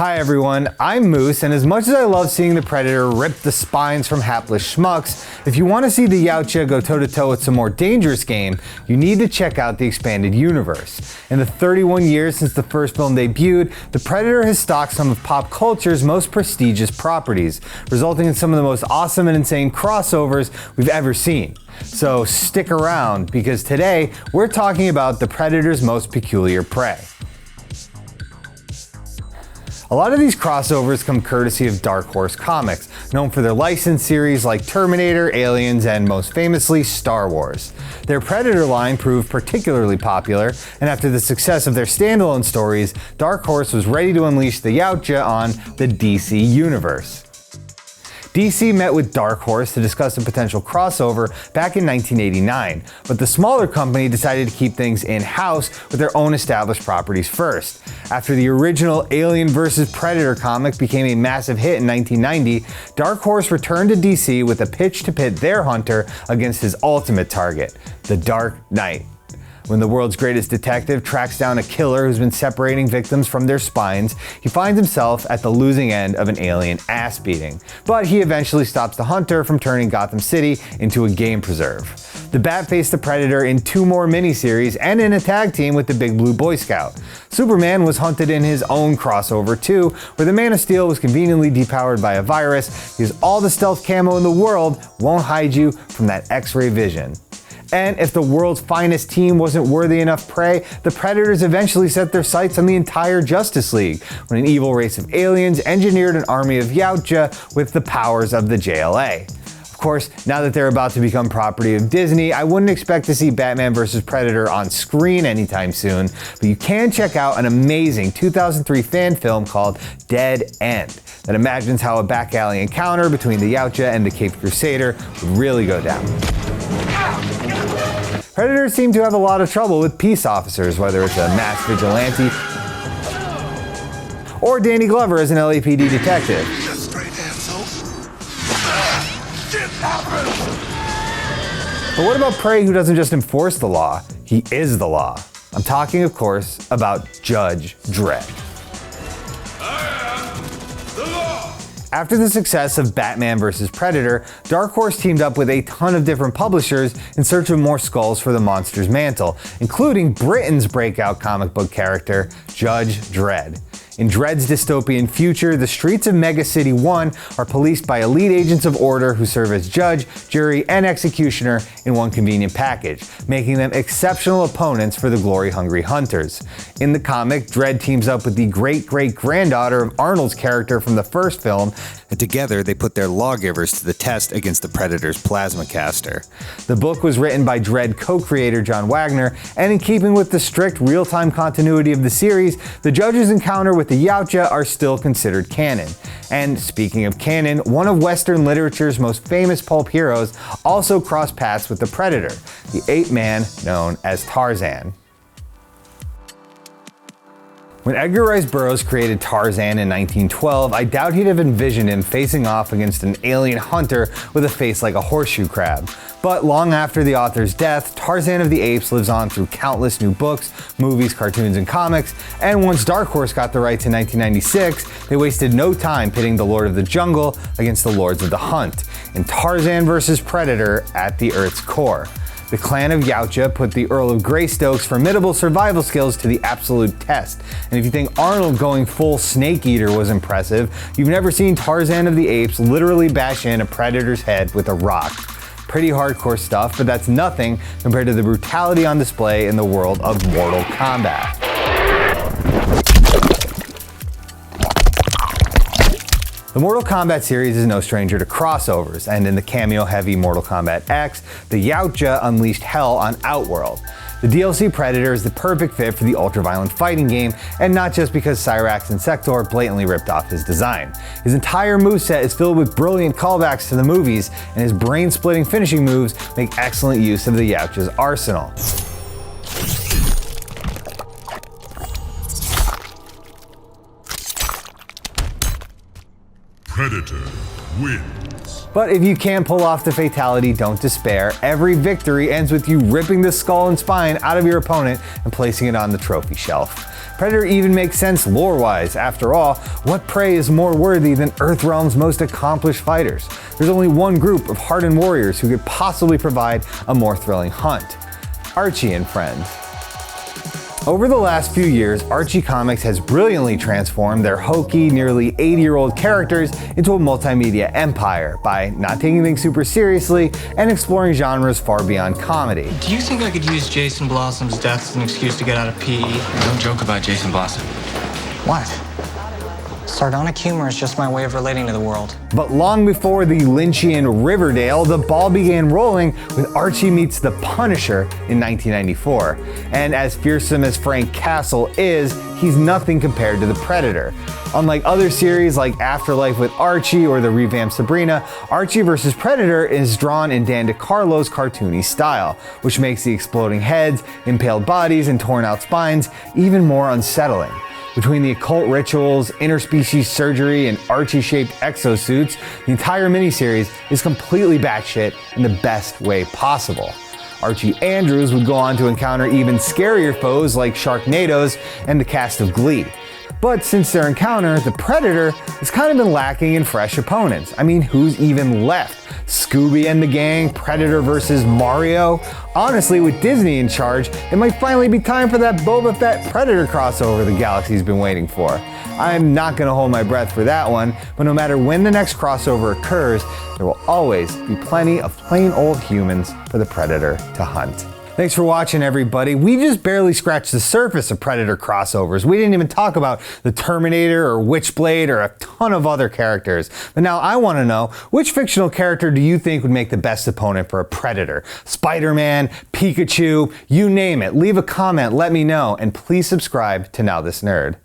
Hi everyone, I'm Moose, and as much as I love seeing the Predator rip the spines from hapless schmucks, if you want to see the Yautja go toe-to-toe with some more dangerous game, you need to check out the expanded universe. In the 31 years since the first film debuted, the Predator has stalked some of pop culture's most prestigious properties, resulting in some of the most awesome and insane crossovers we've ever seen. So stick around, because today we're talking about the Predator's most peculiar prey. A lot of these crossovers come courtesy of Dark Horse Comics, known for their licensed series like Terminator, Aliens, and most famously, Star Wars. Their Predator line proved particularly popular, and after the success of their standalone stories, Dark Horse was ready to unleash the Yautja on the DC Universe. DC met with Dark Horse to discuss a potential crossover back in 1989, but the smaller company decided to keep things in-house with their own established properties first. After the original Alien vs. Predator comic became a massive hit in 1990, Dark Horse returned to DC with a pitch to pit their hunter against his ultimate target, the Dark Knight. When the world's greatest detective tracks down a killer who's been separating victims from their spines, he finds himself at the losing end of an alien ass beating. But he eventually stops the hunter from turning Gotham City into a game preserve. The Bat faced the Predator in 2 more miniseries and in a tag team with the Big Blue Boy Scout. Superman was hunted in his own crossover too, where the Man of Steel was conveniently depowered by a virus, because all the stealth camo in the world won't hide you from that X-ray vision. And if the world's finest team wasn't worthy enough prey, the Predators eventually set their sights on the entire Justice League, when an evil race of aliens engineered an army of Yautja with the powers of the JLA. Of course, now that they're about to become property of Disney, I wouldn't expect to see Batman vs. Predator on screen anytime soon, but you can check out an amazing 2003 fan film called Dead End that imagines how a back alley encounter between the Yautja and the Caped Crusader would really go down. Predators seem to have a lot of trouble with peace officers, whether it's a masked vigilante or Danny Glover as an LAPD detective. But what about prey who doesn't just enforce the law, he is the law? I'm talking, of course, about Judge Dredd. After the success of Batman vs. Predator, Dark Horse teamed up with a ton of different publishers in search of more skulls for the monster's mantle, including Britain's breakout comic book character, Judge Dredd. In Dredd's dystopian future, the streets of Mega City 1 are policed by elite agents of order who serve as judge, jury, and executioner in one convenient package, making them exceptional opponents for the glory-hungry hunters. In the comic, Dredd teams up with the great-great-granddaughter of Arnold's character from the first film, and together they put their lawgivers to the test against the Predator's plasma caster. The book was written by Dredd co-creator John Wagner, and in keeping with the strict real-time continuity of the series, the Judge's encounter with the Yautja are still considered canon. And speaking of canon, one of Western literature's most famous pulp heroes also crossed paths with the Predator, the ape man known as Tarzan. When Edgar Rice Burroughs created Tarzan in 1912, I doubt he'd have envisioned him facing off against an alien hunter with a face like a horseshoe crab. But long after the author's death, Tarzan of the Apes lives on through countless new books, movies, cartoons, and comics, and once Dark Horse got the rights in 1996, they wasted no time pitting the Lord of the Jungle against the Lords of the Hunt, in Tarzan vs. Predator at the Earth's core. The clan of Yautja put the Earl of Greystoke's formidable survival skills to the absolute test. And if you think Arnold going full snake eater was impressive, you've never seen Tarzan of the Apes literally bash in a predator's head with a rock. Pretty hardcore stuff, but that's nothing compared to the brutality on display in the world of Mortal Kombat. The Mortal Kombat series is no stranger to crossovers, and in the cameo-heavy Mortal Kombat X, the Yautja unleashed hell on Outworld. The DLC Predator is the perfect fit for the ultra-violent fighting game, and not just because Cyrax and Sector blatantly ripped off his design. His entire moveset is filled with brilliant callbacks to the movies, and his brain-splitting finishing moves make excellent use of the Yautja's arsenal. Predator wins. But if you can't pull off the fatality, don't despair. Every victory ends with you ripping the skull and spine out of your opponent and placing it on the trophy shelf. Predator even makes sense lore-wise. After all, what prey is more worthy than Earthrealm's most accomplished fighters? There's only one group of hardened warriors who could possibly provide a more thrilling hunt: Archie and friends. Over the last few years, Archie Comics has brilliantly transformed their hokey, nearly 80-year-old characters into a multimedia empire by not taking things super seriously and exploring genres far beyond comedy. Do you think I could use Jason Blossom's death as an excuse to get out of PE? Don't joke about Jason Blossom. What? Sardonic humor is just my way of relating to the world. But long before the Lynchian Riverdale, the ball began rolling with Archie Meets the Punisher in 1994. And as fearsome as Frank Castle is, he's nothing compared to the Predator. Unlike other series like Afterlife with Archie or the revamped Sabrina, Archie vs. Predator is drawn in Dan DeCarlo's cartoony style, which makes the exploding heads, impaled bodies, and torn out spines even more unsettling. Between the occult rituals, interspecies surgery, and Archie-shaped exosuits, the entire miniseries is completely batshit in the best way possible. Archie Andrews would go on to encounter even scarier foes like Sharknadoes and the cast of Glee. But since their encounter, the Predator has kind of been lacking in fresh opponents. I mean, who's even left? Scooby and the gang, Predator versus Mario? Honestly, with Disney in charge, it might finally be time for that Boba Fett Predator crossover the galaxy's been waiting for. I'm not gonna hold my breath for that one, but no matter when the next crossover occurs, there will always be plenty of plain old humans for the Predator to hunt. Thanks for watching, everybody. We just barely scratched the surface of Predator crossovers. We didn't even talk about the Terminator or Witchblade or a ton of other characters. But now I want to know, which fictional character do you think would make the best opponent for a Predator? Spider-Man, Pikachu, you name it. Leave a comment, let me know, and please subscribe to Now This Nerd.